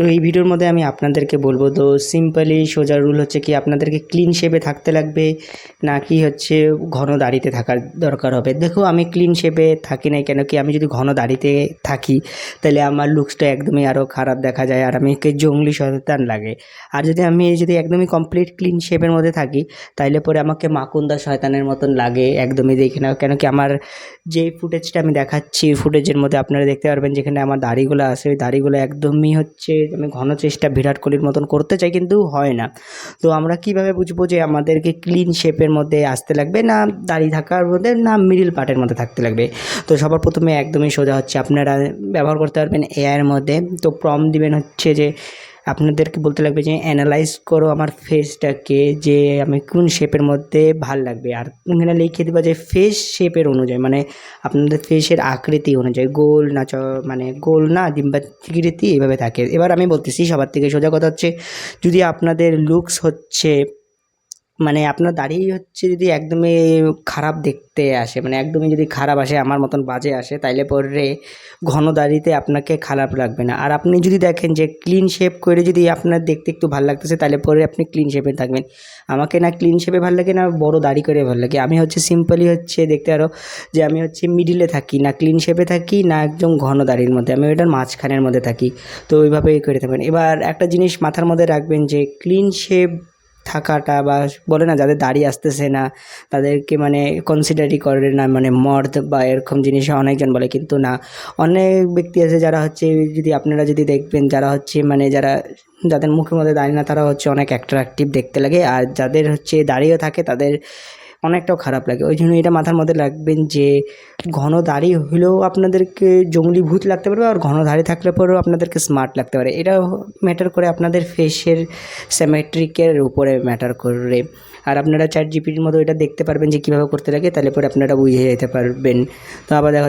তো এই ভিডিওর মধ্যে আমি আপনাদেরকে বলবো, তো সিম্পলি সোজা রুল হচ্ছে কি আপনাদেরকে ক্লিন শেপে থাকতে লাগবে নাকি হচ্ছে ঘন দাড়িতে থাকার দরকার হবে। দেখো আমি ক্লিন শেপে থাকি না কেন কি, আমি যদি ঘন দাড়িতে থাকি তাহলে আমার লুকসটা একদমই আরও খারাপ দেখা যায় আর আমি জঙ্গলি শয়তান লাগে। আর যদি একদমই কমপ্লিট ক্লিন শেপের মধ্যে থাকি তাইলে পরে আমাকে মাকুন্দা শয়তানের মতন লাগে, একদমই দেখি না কেন কি আমার যে ফুটেজটা আমি দেখাচ্ছি ফুটেজের মধ্যে আপনারা দেখতে পারবেন যেখানে আমার দাড়িগুলো আছে ওই দাড়িগুলো একদমই হচ্ছে আমি ঘন চেষ্টা বিরাট কোহলির মতন করতে চাই কিন্তু হয় না। তো আমরা কিভাবে বুঝবো যে আমাদেরকে ক্লিন শেপের মধ্যে আসতে লাগবে না দাড়ি থাকার মধ্যে না মিডিল পার্টের মধ্যে থাকতে লাগবে? তো সবার প্রথমে একদমই সোজা হচ্ছে আপনারা ব্যবহার করতে পারবেন এআইয়ের মধ্যে। তো প্রম্পট দিবেন হচ্ছে যে আপনাদেরকে বলতে লাগবে যে অ্যানালাইজ করো আমার ফেসটাকে, যে আমি কোন শেপের মধ্যে ভাল লাগবে। আর এখানে লিখে দেবা যে ফেস শেপের অনুযায়ী, মানে আপনাদের ফেসের আকৃতি অনুযায়ী গোল না মানে গোল না ডিম্বাকৃতি এভাবে থাকে। এবার আমি বলতেছি সবার থেকে সোজা কথা হচ্ছে, যদি আপনাদের লুকস হচ্ছে মানে আপনার দাড়ি হচ্ছে যদি একদমই খারাপ দেখতে আসে, মানে একদমই যদি খারাপ আসে আমার মতন বাজে আসে, তাইলে পরে ঘন দাড়িতে আপনাকে খারাপ লাগবে না। আর আপনি যদি দেখেন যে ক্লিন শেপ করে যদি আপনার দেখতে একটু ভালো লাগতেছে তাহলে পরে আপনি ক্লিন শেপে থাকবেন। আমাকে না ক্লিন শেপে ভালো লাগে না বড় দাড়ি করে ভালো লাগে। আমি হচ্ছে সিম্পলি হচ্ছে দেখতে আরও যে আমি হচ্ছে মিডিলে থাকি, না ক্লিন শেপে থাকি না একদম ঘন দাড়ির মধ্যে, আমি ওইটার মাঝখানের মধ্যে থাকি। তো ওইভাবেই করে থাকবেন। এবার একটা জিনিস মাথার মধ্যে রাখবেন যে ক্লিন শেপ থাকাটা বা বলে না যাদের দাড়ি আসতেছে না তাদেরকে মানে কনসিডারই করে না, মানে মর্দ বা এরকম জিনিস অনেকজন বলে, কিন্তু না, অনেক ব্যক্তি আছে যারা হচ্ছে যদি আপনারা যদি দেখবেন যারা হচ্ছে মানে যাদের মুখের মধ্যে দাড়ি না তারা হচ্ছে অনেক অ্যাট্রাকটিভ দেখতে লাগে, আর যাদের হচ্ছে দাড়িও থাকে তাদের অনেকটাও খারাপ লাগে। ওই জন্য এটা মাথার মধ্যে রাখবেন যে ঘন দাড়ি হলেও আপনাদেরকে জঙ্গলি ভূত লাগতে পারবে আর ঘন দাড়ি থাকলে পরেও আপনাদেরকে স্মার্ট লাগতে পারে। এটা ম্যাটার করে আপনাদের ফেসের সিমেট্রিকের উপরে ম্যাটার করে। আর আপনারা চ্যাট জিপিটির মতো এটা দেখতে পারবেন যে কীভাবে করতে লাগে, তাহলে পরে আপনারা বুঝে যেতে পারবেন। তো আবার দেখা হচ্ছে